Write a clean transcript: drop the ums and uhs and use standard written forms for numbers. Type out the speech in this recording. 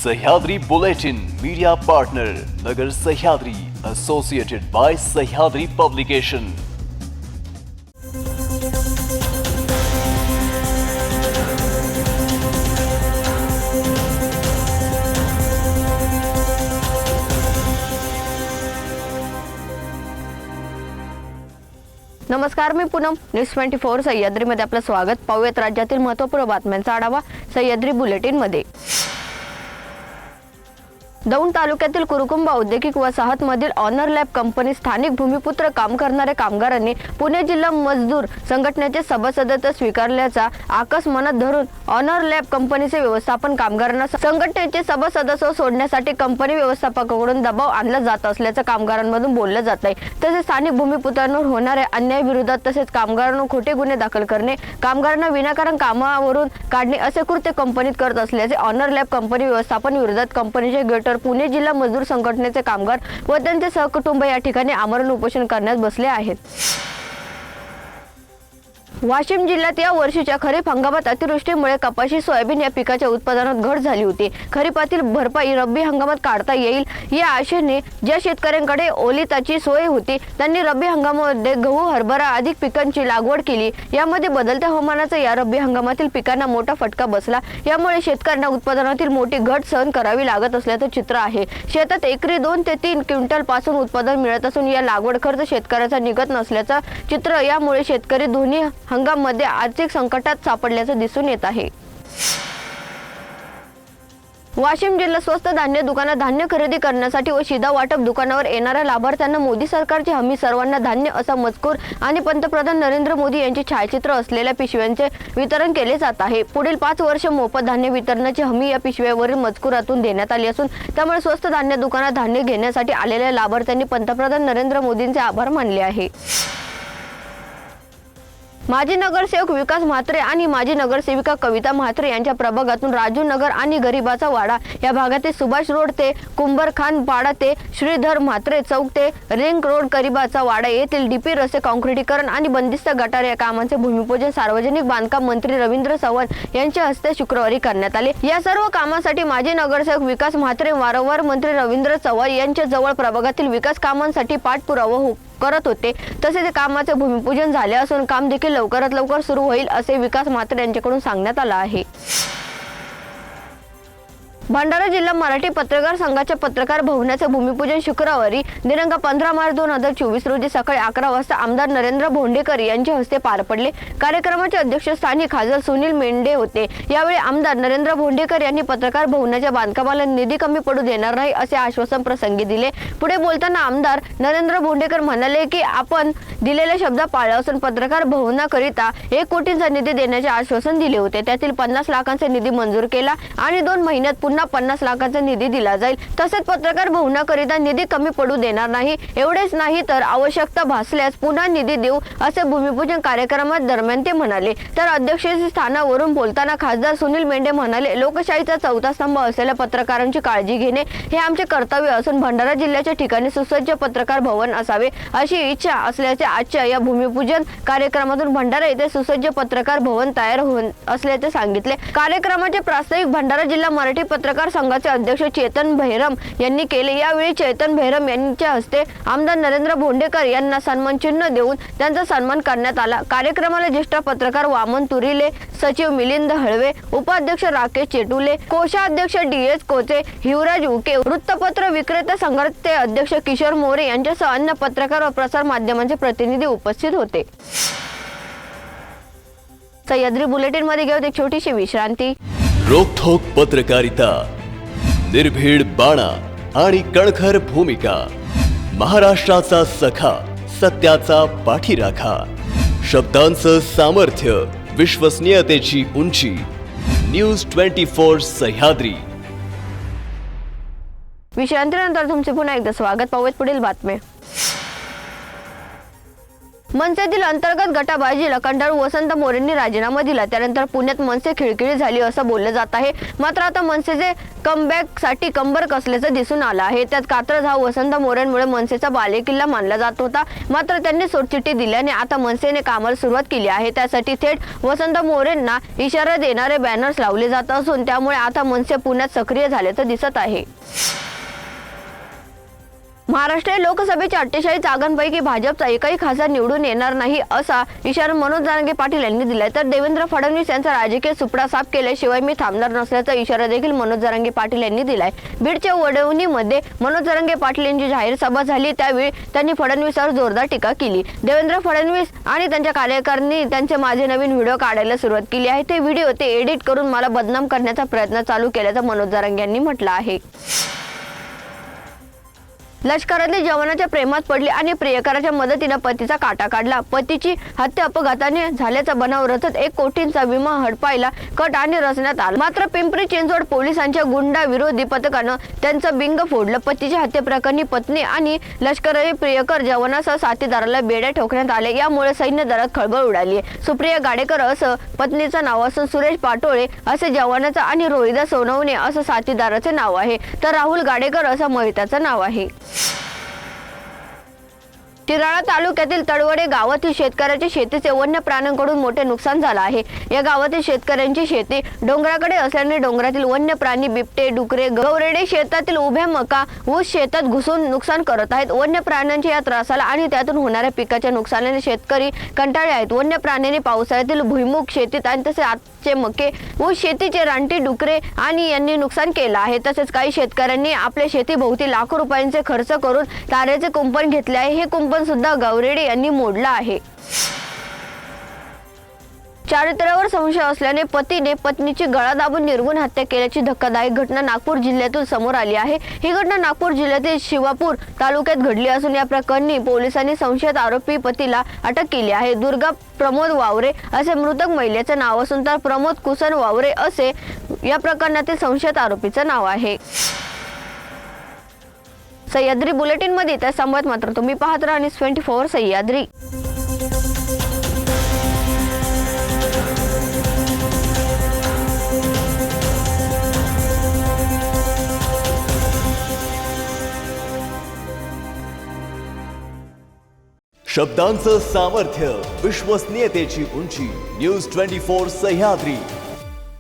Sahyadri bulletin media partner नगर Sahyadri associated bye Sahyadri publication. नमस्कार, मी Poonam. News 24 सह्याद्रीमध्ये आपलं स्वागत। पाहूयात राज्यातील महत्त्वपूर्ण बातम्यांचा आढावा सह्याद्री बुलेटिन मध्ये। दौंड तालुक्यातील कुरुकुंबा औद्योगिक वसाहतमधील ऑनर लॅब कंपनी स्थानिक भूमिपुत्र काम करणाऱ्या कामगारांनी पुणे जिल्हा मजदूर संघटनेचे सभासदत्व स्वीकारल्याचा आकस मनात धरून ऑनर लॅब कंपनीचे व्यवस्थापन कामगारांना संघटनेचे सभासदत्व सोडण्यासाठी कंपनी व्यवस्थापकाकडून दबाव आणला जात असल्याचं कामगारांमधून बोललं जात आहे। तसेच स्थानिक भूमिपुत्रांवर होणाऱ्या अन्यायाविरोधात तसेच कामगारांवर खोटे गुन्हे दाखल करणे, कामगारांना विनाकारण कामावरून काढणे असे कृत्य कंपनीत करत असल्याचे ऑनर लॅब कंपनी व्यवस्थापन विरोधात कंपनीचे गट पुणे जिल्हा मजदूर संघटनेचे कामगार व त्यांचे सहकुटुंब या ठिकाणी आमरण उपोषण करण्यास बसले आहेत। वाशिम जिल्ह्यात या वर्षीच्या खरीप हंगामात अतिवृष्टीमुळे कपाशी, सोयाबीन या पिकाच्या उत्पादनात घट झाली होती। खरीपातील भरपाई रब्बी हंगामात काढता येईल या आशेने ज्या शेतकऱ्यांकडे ओलिताची सोय होती त्यांनी रब्बी हंगामामध्ये गहू, हरभरा आदी पिकांची लागवड केली। यामध्ये बदलत्या हवामानाचा या रब्बी हंगामातील पिकांना मोठा फटका बसला। यामुळे शेतकऱ्यांना उत्पादनातील मोठी घट सहन करावी लागत असल्याचं चित्र आहे। शेतात एकरी 2 ते 3 क्विंटल पासून उत्पादन मिळत असून या लागवड खर्च शेतकऱ्याचा निघत नसल्याचं चित्र। यामुळे शेतकरी दोन्ही हंगामामध्ये आर्थिक संकटात सापडल्याचं दिसून येत आहे। वाशिम जिल्हा स्वस्त धान्य दुकानात धान्य खरेदी करण्यासाठी व शिधा वाटप दुकानावर येणाऱ्या लाभार्थ्यांना मोदी सरकारची हमी सर्वांना धान्य असा मजकूर आणि पंतप्रधान नरेंद्र मोदी यांचे छायाचित्र असलेल्या पिशव्यांचे वितरण केले जात आहे। पुढील 5 वर्ष मोफत धान्य वितरणाची हमी या पिशव्यावरील मजकुरातून देण्यात आली असून त्यामुळे स्वस्त धान्य दुकानात धान्य घेण्यासाठी आलेल्या लाभार्थ्यांनी पंतप्रधान नरेंद्र मोदींचे आभार मानले आहे। माजी नगरसेवक विकास म्हात्रे आणि माजी नगरसेविका कविता म्हात्रे यांच्या प्रभागातून राजू नगर आणि गरीबाचा वाडा या भागातील सुभाष रोड ते कुंभरखान पाडा ते श्रीधर म्हात्रे चौक ते रिंग रोड गरीबाचा वाडा येथील डीपी रस्ते काँक्रिटीकरण आणि बंदिस्त गटार या कामांचे भूमिपूजन सार्वजनिक बांधकाम मंत्री रवींद्र चव्हाण यांच्या हस्ते शुक्रवारी करण्यात आले। या सर्व कामांसाठी माजी नगरसेवक विकास म्हात्रे वारंवार मंत्री रवींद्र चव्हाण यांच्या जवळ प्रभागातील विकास कामांसाठी पाठपुरावा करत होते। तसेच कामाचे भूमिपूजन झाले असून काम देखील लवकरात लवकर सुरू होईल असे विकास म्हात्रे यांच्याकडून सांगण्यात आले आहे। भंडारा जिल्हा मराठी पत्रकार संघाच्या पत्रकार भवनाचे भूमिपूजन शुक्रवारी दिनांक 15 मार्च 2024 रोजी सकाळी 11 वाजता आमदार नरेंद्र भोंडेकर यांच्या हस्ते पार पडले। कार्यक्रमाचे अध्यक्षस्थानी खासदार सुनील मेंढे होते। यावेळी आमदार नरेंद्र भोंडेकर यांनी पत्रकार भवनाच्या बांधकामाला निधी कमी पडू देणार नाही असे आश्वासन प्रसंगी दिले। पुढे बोलताना आमदार नरेंद्र भोंडेकर म्हणाले की आपण दिलेल्या शब्द पाळले असून पत्रकार भवनाकरिता 1 कोटींचा निधी देण्याचे आश्वासन दिले होते। त्यातील 50 लाखांचा निधी मंजूर केला आणि 2 महिन्यात पुन्हा 50 लाखांचा निधी दिला जाईल। तसेच पत्रकार भवनाकरिता निधी कमी पडू देणार नाही। एवढेच नाही तर आवश्यकता भासल्यास पुन्हा निधी देऊ असे भूमिपूजन कार्यक्रमात दरम्यान ते म्हणाले। तर अध्यक्षस्थानावरून बोलताना खासदार सुनील मेंढे म्हणाले, लोकशाहीचा चौथा स्तंभ असलेल्या पत्रकारांची काळजी घेणे हे आमचे कर्तव्य असून भंडारा जिल्ह्याच्या ठिकाणी सुसज्ज पत्रकार भवन असावे अशी इच्छा असल्याचे आजच्या या भूमिपूजन कार्यक्रमातून भंडारा येथे सुसज्ज पत्रकार भवन तयार होत असल्याचे सांगितले। कार्यक्रमाचे प्रास्ताविक भंडारा जिल्हा मराठी पत्रकार संघाचे अध्यक्ष चेतन भैरम यांनी केले। यावेळी चेतन भैरम यांच्या हस्ते आमदार नरेंद्र भोंडेकर यांना सन्मान चिन्ह देऊन त्यांचा सन्मान करण्यात आला। कार्यक्रमाला ज्येष्ठ पत्रकार वामन तुरिले, सचिव मिलिंद हळवे, उपाध्यक्ष राकेश चेटुले, कोषाध्यक्ष DS कोचे, हिवराज उके, वृत्तपत्र विक्रेता संघाचे अध्यक्ष किशोर मोरे यांच्यासह अन्य पत्रकार व प्रसार माध्यमांचे प्रतिनिधी उपस्थित होते। सह्याद्री बुलेटिन मध्ये घेऊन एक छोटीशी विश्रांती। रोखोक पत्रकारिता, निर्भीड बाणा आणि कणखर भूमिका, महाराष्ट्राचा सखा, सत्याचा पाठीराखा, शब्दांचं सामर्थ्य, विश्वसनीयतेची उंची, न्यूज 24 सह्याद्री। विश्रांतीनंतर तुमचे पुन्हा एकदा स्वागत। पाहूयात पुढील बातमी। मनसेतील अंतर्गत गटाबाजीला कंटाळून वसंत मोरेंनी राजीनामा दिला. त्यानंतर पुण्यात मनसे खिळखिळी झाली असं बोललं जात आहे. मात्र आता मनसेचे कमबॅकसाठी कंबर कसल्याचं दिसून आलं आहे. त्यात कात्रज हा वसंत मोरेंमुळे मनसेचा बालेकिल्ला मानला जात होता. मात्र त्यांनी सोडचिठ्ठी दिल्याने आता मनसेने कामाला सुरुवात केली आहे. त्यासाठी थेट वसंत मोरेंना इशारा देणारे बॅनर्स लावले जात असून त्यामुळे आता मनसे पुण्यात सक्रिय झाल्याचं दिसत आहे. महाराष्ट्र लोकसभेच्या 48 जागांपैकी भाजपचा एकही खासदार निवडून येणार नाही असा इशारा मनोज जरांगे पाटील यांनी दिलाय. तर देवेंद्र फडणवीस यांचा राजकीय सुपडा साफ केल्याशिवाय मी थांबणार नसल्याचा इशारा देखील मनोज जरांगे पाटील यांनी दिलाय. बीडच्या वडवणीमध्ये मनोज जरांगे पाटील यांची जाहीर सभा झाली. त्यावेळी त्यांनी फडणवीसावर जोरदार टीका केली. देवेंद्र फडणवीस आणि त्यांच्या कार्यकर्त्यांनी त्यांचे माझे नवीन व्हिडिओ काढायला सुरुवात केली आहे. ते व्हिडिओ एडिट करून मला बदनाम करण्याचा प्रयत्न चालू केल्याचं मनोज जरांगे यांनी म्हटलं आहे. लष्करातल्या जवानाच्या प्रेमात पडली आणि प्रियकराच्या मदतीने पतीचा काटा काढला. पतीची हत्या अपघाताने झाल्याचा बनाव रचत 1 कोटींचा विमा हडपायला कट आणि रचण्यात आला. मात्र पिंपरी चिंचवड पोलिसांच्या गुंडा विरोधी पथकानं त्यांचं बिंग फोडलं. पतीच्या हत्येप्रकरणी पत्नी आणि लष्करी प्रियकर जवानासह साथीदाराला बेड्या ठोकण्यात आले. यामुळे सैन्य दलात खळबळ उडाली आहे. सुप्रिया गाडेकर असं पत्नीचं नाव असून सुरेश पाटोळे असे जवानाचं आणि रोहिदास सोनवणे असं साथीदाराचे नाव आहे. तर राहुल गाडेकर असं मोहिताचं नाव आहे. शिराळा तालुक्यातील तळवडे गावातील शेतकऱ्याच्या शेतीचे वन्य प्राण्यांकडून मोठे नुकसान झालं आहे. या गावातील शेतकऱ्यांची शेती डोंगराकडे असल्याने डोंगरातील वन्य प्राणी बिबटे, डुकरे, गवरेडे शेतातील उभ्या मका, ऊस शेतात घुसून नुकसान करत आहेत. वन्य प्राण्यांच्या या त्रासाला आणि त्यातून होणाऱ्या पिकाच्या नुकसानाने शेतकरी कंटाळले आहेत. वन्य प्राण्यांनी पावसाळ्यातील भुईमुग शेतीत आणि तसे आजचे मके, ऊस शेतीचे रानटी, डुकरे आणि यांनी नुकसान केलं आहे. तसेच काही शेतकऱ्यांनी आपल्या शेतीभोवती लाखो रुपयांचे खर्च करून तारेचे कुंपण घेतले आहे. हे कुंपण सुद्धा गवरेडे यांनी मोडला आहे. चारित्र्यावर संशय असल्याने पतीने पत्नीची गळा दाबून निर्गुण हत्या केल्याची धक्कादायक घटना नागपूर जिल्ह्यातून समोर आली आहे. ही घटना नागपूर जिल्ह्यातील शिवापूर तालुक्यात घडली असून या प्रकरणी पोलिसांनी संशयित आरोपी पतीला अटक केली आहे. दुर्गा प्रमोद वावरे असे मृतक महिलेचे नाव असून तर प्रमोद कुसन वावरे असे या प्रकरणातील संशयित आरोपीचं नाव आहे. सह्याद्री बुलेटिन मध्ये त्या संवाद मात्र तुम्ही पाहत राहा न्यूज 24 सह्याद्री. शब्दांचं सामर्थ्य, विश्वसनीयतेची उंची. न्यूज 24 सह्याद्री.